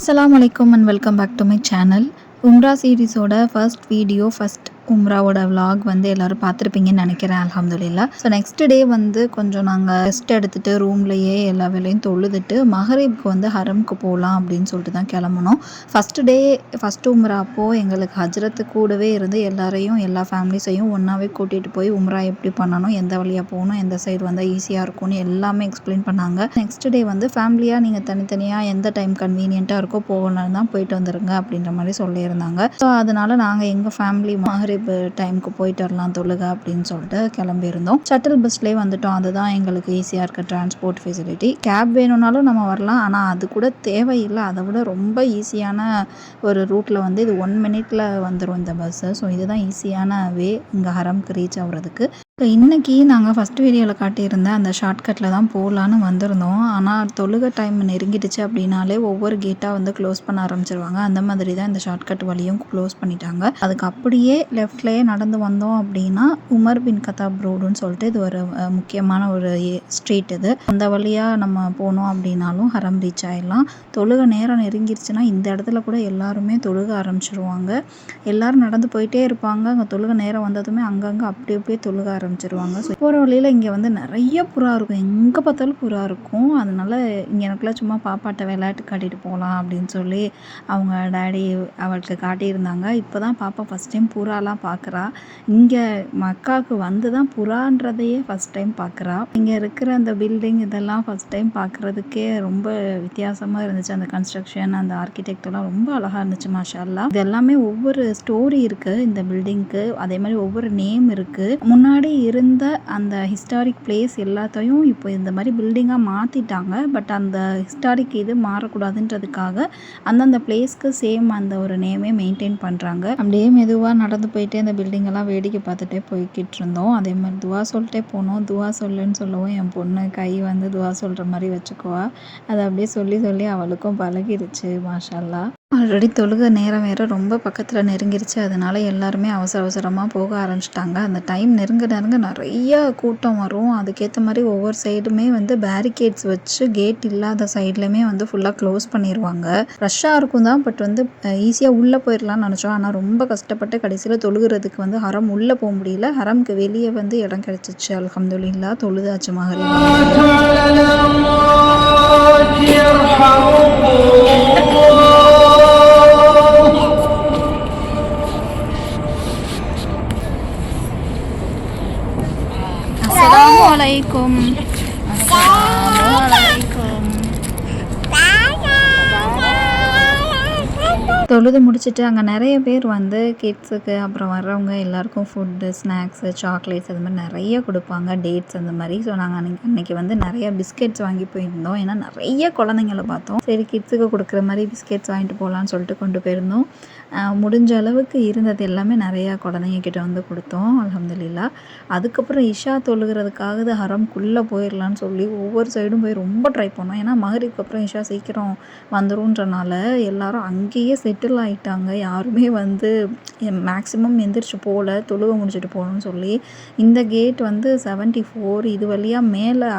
Assalamualaikum and welcome back to my channel. Umrah series oda first video, first உம்ராவோட vlog வந்து எல்லோரும் பார்த்துருப்பீங்கன்னு நினைக்கிறேன். அல்ஹம்துலில்லா. ஸோ நெக்ஸ்ட் டே வந்து கொஞ்சம் நாங்கள் ரெஸ்ட் எடுத்துகிட்டு ரூம்லேயே எல்லா வேலையும் தொழுதுட்டு மகரிப்க்கு வந்து ஹரம்க்கு போகலாம் அப்படின்னு சொல்லிட்டு தான் கிளம்புனோம். ஃபஸ்ட்டு உம்ரா அப்போது எங்களுக்கு ஹஜ்ரத்து கூடவே இருந்து எல்லாரையும் எல்லா ஃபேமிலிஸையும் ஒன்றாவே கூட்டிகிட்டு போய் உம்ரா எப்படி பண்ணணும், எந்த வழியாக போகணும், எந்த சைடு வந்தால் ஈஸியாக இருக்கும்னு எல்லாமே எக்ஸ்பிளைன் பண்ணாங்க. நெக்ஸ்ட் டே வந்து ஃபேமிலியாக நீங்கள் தனித்தனியாக எந்த டைம் கன்வீனியண்ட்டாக இருக்கோ போகலாம் தான் போயிட்டு வந்துடுங்க அப்படின்ற மாதிரி சொல்லியிருந்தாங்க. ஸோ அதனால் நாங்கள் எங்கள் ஃபேமிலி மகரிப் டைமுக்கு போயிட்டு வரலாம் தொழுக அப்படின்னு சொல்லிட்டு கிளம்பியிருந்தோம். ஷட்டில் பஸ்லேயே வந்துட்டோம். அதுதான் எங்களுக்கு ஈஸியாக இருக்க டிரான்ஸ்போர்ட் ஃபெசிலிட்டி. கேப் வேணும்னாலும் நம்ம வரலாம், ஆனால் அது கூட தேவையில்லை. அதை விட ரொம்ப ஈஸியான ஒரு ரூட்டில் வந்து இது 1 minute வந்துடும் இந்த பஸ்ஸு. ஸோ இதுதான் ஈஸியான வே இங்கே ஹரம்க்கு ரீச் ஆகுறதுக்கு. ஸோ இன்றைக்கி நாங்கள் ஃபஸ்ட் வீடியோவில் காட்டியிருந்த அந்த ஷார்ட்கட்டில் தான் போகலான்னு வந்திருந்தோம். ஆனால் தொழுக டைம் நெருங்கிடுச்சு அப்படின்னாலே ஒவ்வொரு கேட்டாக வந்து க்ளோஸ் பண்ண ஆரம்பிச்சிருவாங்க. அந்த மாதிரி தான் இந்த ஷார்ட்கட் வழியும் க்ளோஸ் பண்ணிட்டாங்க. அதுக்கு அப்படியே லெஃப்ட்லேயே நடந்து வந்தோம் அப்படின்னா உமர் பின் கத்தாப் ரோடுன்னு சொல்லிட்டு இது ஒரு முக்கியமான ஒரு ஸ்ட்ரீட். இது அந்த வழியாக நம்ம போனோம் அப்படின்னாலும் ஹரம் ரீச் ஆகிடலாம். தொழுக நேரம் நெருங்கிடுச்சுன்னா இந்த இடத்துல கூட எல்லாருமே தொழுக ஆரம்பிச்சிருவாங்க. எல்லோரும் நடந்து போயிட்டே இருப்பாங்க. அங்கே தொழுக நேரம் வந்ததுமே அங்கங்கே அப்படியே தொழுக ஆரம்பிச்சிருவாங்க. ஸோ போகிற வழியில் இங்கே வந்து நிறைய புறா இருக்கும், எங்கே பார்த்தாலும் புறா இருக்கும். அதனால இங்கே எனக்குலாம் சும்மா பாப்பாட்ட விளையாட்டு காட்டிட்டு போகலாம் அப்படின்னு சொல்லி அவங்க டேடி அவளுக்கு காட்டியிருந்தாங்க. இப்போ தான் பாப்பா ஃபஸ்ட் டைம் புறாலாம் பார்க்குறா. இங்கே மக்காவுக்கு வந்து தான் புறான்றதையே ஃபஸ்ட் டைம் பார்க்குறா. இங்கே இருக்கிற அந்த பில்டிங் இதெல்லாம் ஃபஸ்ட் டைம் பார்க்குறதுக்கே ரொம்ப வித்தியாசமாக இருந்துச்சு. அந்த கன்ஸ்ட்ரக்ஷன், அந்த ஆர்கிடெக்டெல்லாம் ரொம்ப அழகாக இருந்துச்சு. மாஷா அல்லாஹ். இது எல்லாமே ஒவ்வொரு ஸ்டோரி இருக்குது இந்த பில்டிங்க்கு. அதே மாதிரி ஒவ்வொரு நேம் இருக்குது. முன்னாடி இருந்த அந்த ஹிஸ்டாரிக் பிளேஸ் எல்லாத்தையும் இப்போ இந்த மாதிரி பில்டிங்காக மாற்றிட்டாங்க. பட் அந்த ஹிஸ்டாரிக் இது மாறக்கூடாதுன்றதுக்காக அந்தந்த பிளேஸ்க்கு சேம் அந்த ஒரு நேமே மெயின்டைன் பண்ணுறாங்க. அப்படியே மெதுவாக நடந்து போயிட்டே இந்த பில்டிங்கெல்லாம் வேடிக்கை பார்த்துட்டே போய்கிட்டு இருந்தோம். அதே மாதிரி துவா சொல்லிட்டே போனோம். துவா சொல்லுன்னு சொல்லவும் என் பொண்ணு கை வந்து துவா சொல்கிற மாதிரி வச்சுக்குவா. அதை அப்படியே சொல்லி சொல்லி அவளுக்கும் பழகிருச்சு. மாஷா அல்லாஹ். ஆல்ரெடி தொழுக நேரம் வேறு ரொம்ப பக்கத்தில் நெருங்கிருச்சு. அதனால எல்லாருமே அவசரமாக போக ஆரம்பிச்சிட்டாங்க. அந்த டைம் நெருங்க நிறைய கூட்டம் வரும். அதுக்கேற்ற மாதிரி ஒவ்வொரு சைடுமே வந்து பேரிகேட்ஸ் வச்சு கேட் இல்லாத சைட்லையுமே வந்து ஃபுல்லாக க்ளோஸ் பண்ணிடுவாங்க. ரஷ்ஷாக இருக்கும் தான், பட் வந்து ஈஸியாக உள்ளே போயிடலாம்னு நினச்சோம். ஆனால் ரொம்ப கஷ்டப்பட்டு கடைசியில் தொழுகிறதுக்கு வந்து ஹரம் உள்ளே போக முடியல. ஹரம்க்கு வெளியே வந்து இடம் கிடச்சிச்சு. அல்ஹம்துலில்லா. தொழுதாச்சு மகரிப். Assalamualaikum. தொழுது முடிச்சுட்டு அங்கே நிறைய பேர் வந்து கிட்ஸுக்கு அப்புறம் வர்றவங்க எல்லாருக்கும் ஃபுட்டு, ஸ்நாக்ஸு, சாக்லேட்ஸ் அது மாதிரி நிறைய கொடுப்பாங்க. டேட்ஸ் அந்த மாதிரி. ஸோ நாங்கள் அன்றைக்கி வந்து நிறைய பிஸ்கெட்ஸ் வாங்கி போயிருந்தோம். ஏன்னா நிறைய குழந்தைங்கள பார்த்தோம். சரி கிட்ஸுக்கு கொடுக்குற மாதிரி பிஸ்கெட்ஸ் வாங்கிட்டு போகலான்னு சொல்லிட்டு கொண்டு போயிருந்தோம். முடிஞ்ச அளவுக்கு இருந்தது எல்லாமே நிறையா குழந்தைங்க கிட்ட வந்து கொடுத்தோம். அல்ஹம்துலில்லா. அதுக்கப்புறம் இஷா தொழுகிறதுக்காக ஹரம்குள்ளே போயிடலான்னு சொல்லி ஒவ்வொரு சைடும் போய் ரொம்ப ட்ரை பண்ணோம். ஏன்னா மகரிப்க்கு அப்புறம் இஷா சீக்கிரம் வந்துருன்றனால எல்லாரும் அங்கேயே செட்டில் ஆகிட்டாங்க. யாருமே வந்து மேக்ஸிமம் எந்திரிச்சு போகல, தொழுக முடிச்சுட்டு போகணும்னு சொல்லி. இந்த கேட் வந்து 74, இது வழியாக மேலே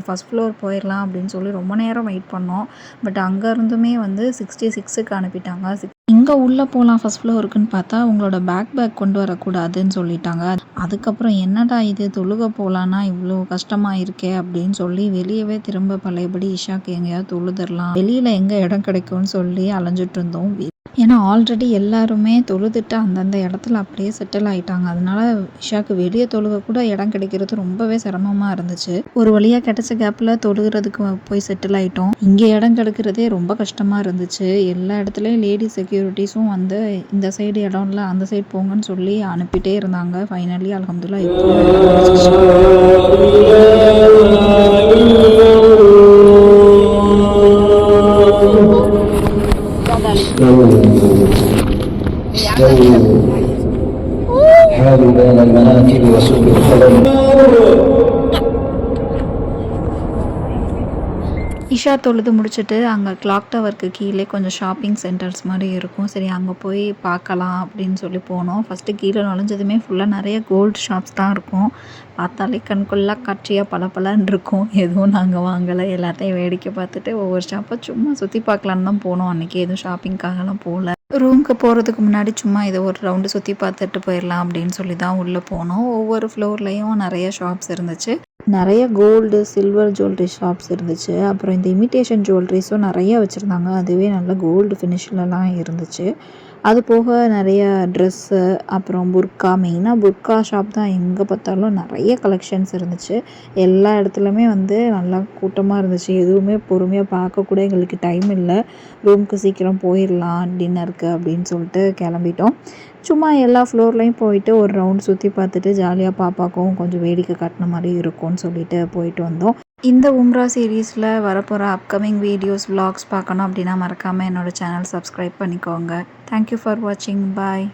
ஃபஸ்ட் ஃப்ளோர் போயிடலாம் அப்படின்னு சொல்லி ரொம்ப நேரம் வெயிட் பண்ணோம். பட் அங்கே இருந்துமே வந்து 66க்கு அனுப்பிட்டாங்க. இங்கே உள்ளே போகலாம் ஃபஸ்ட் ஃப்ளோருக்குன்னு பார்த்தா உங்களோட பேக் கொண்டு வரக்கூடாதுன்னு சொல்லிட்டாங்க. அதுக்கப்புறம் என்னடா இது தொழுக போகலான்னா இவ்வளோ கஷ்டமாக இருக்கே அப்படின்னு சொல்லி வெளியவே திரும்ப பழையபடி இஷாக்கு எங்கேயாவது தொழுதரலாம், வெளியில் எங்கே இடம் கிடைக்கும்னு சொல்லி அலைஞ்சிட்டு இருந்தோம். ஏன்னா ஆல்ரெடி எல்லாருமே தொழுதுட்டு அந்தந்த இடத்துல அப்படியே செட்டில் ஆகிட்டாங்க. அதனால இஷாக்கு வெளியே தொழுக கூட இடம் கிடைக்கிறது ரொம்பவே சிரமமாக இருந்துச்சு. ஒரு வழியாக கிடைச்ச கேப்பில் தொழுகிறதுக்கு போய் செட்டில் ஆகிட்டோம். இங்கே இடம் கிடைக்கிறதே ரொம்ப கஷ்டமாக இருந்துச்சு. எல்லா இடத்துலையும் லேடி செக்யூரிட்டிஸும் வந்து இந்த சைடு இடம் இல்லை அந்த சைடு போங்கன்னு சொல்லி அனுப்பிட்டே இருந்தாங்க. ஃபைனலி அல்ஹம்துலில்லாஹ் حال بين المناكب وسوق الخلل. இஷா தொழுது முடிச்சுட்டு அங்கே கிளாக் டவருக்கு கீழே கொஞ்சம் ஷாப்பிங் சென்டர்ஸ் மாதிரி இருக்கும். சரி அங்கே போய் பார்க்கலாம் அப்படின்னு சொல்லி போனோம். ஃபஸ்ட்டு கீழே நுழைஞ்சதுமே ஃபுல்லாக நிறைய கோல்டு ஷாப்ஸ் தான் இருக்கும். பார்த்தாலே கண்கொள்ளா காட்சியாக பளபளன்னு இருக்கும். எதுவும் நாங்கள் வாங்கலை, எல்லாத்தையும் வேடிக்கை பார்த்துட்டு ஒவ்வொரு ஷாப்பாக சும்மா சுற்றி பார்க்கலான்னு தான் போனோம். அன்றைக்கி எதுவும் ஷாப்பிங்காகலாம் போகல. ரூமுக்கு போகிறதுக்கு முன்னாடி சும்மா இதை ஒரு ரவுண்டு சுற்றி பார்த்துட்டு போயிடலாம் அப்படின்னு சொல்லி தான் உள்ளே போனோம். ஒவ்வொரு ஃப்ளோர்லேயும் நிறைய ஷாப்ஸ் இருந்துச்சு. நிறைய கோல்டு, சில்வர் ஜுவல்லரி ஷாப்ஸ் இருந்துச்சு. அப்புறம் இந்த இமிட்டேஷன் ஜுவல்லரிஸும் நிறைய வச்சுருந்தாங்க. அதுவே நல்ல கோல்டு ஃபினிஷ்லலாம் இருந்துச்சு. அது போக நிறைய ட்ரெஸ்ஸு, அப்புறம் புர்கா, மெயினாக புர்கா ஷாப் தான் எங்கே பார்த்தாலும் நிறைய கலெக்ஷன்ஸ் இருந்துச்சு. எல்லா இடத்துலையுமே வந்து நல்லா கூட்டமாக இருந்துச்சு. எதுவுமே பொறுமையாக பார்க்கக்கூட எங்களுக்கு டைம் இல்லை. ரூமுக்கு சீக்கிரம் போயிடலாம் டின்னருக்கு அப்படின்னு சொல்லிட்டு கிளம்பிட்டோம். சும்மா எல்லா ஃப்ளோர்லேயும் போயிட்டு ஒரு ரவுண்ட் சுற்றி பார்த்துட்டு ஜாலியாக பாப்பாக்கும் கொஞ்சம் வேடிக்கை காட்டின மாதிரி இருக்கும்னு சொல்லிட்டு போயிட்டு வந்தோம். இந்த உம்ரா சீரீஸில் வரப்போகிற அப்கமிங் வீடியோஸ், vlogs பார்க்கணும் அப்படின்னா மறக்காமல் என்னோடய சேனல் சப்ஸ்கிரைப் பண்ணிக்கோங்க. தேங்க்யூ ஃபார் வாட்சிங். பாய்.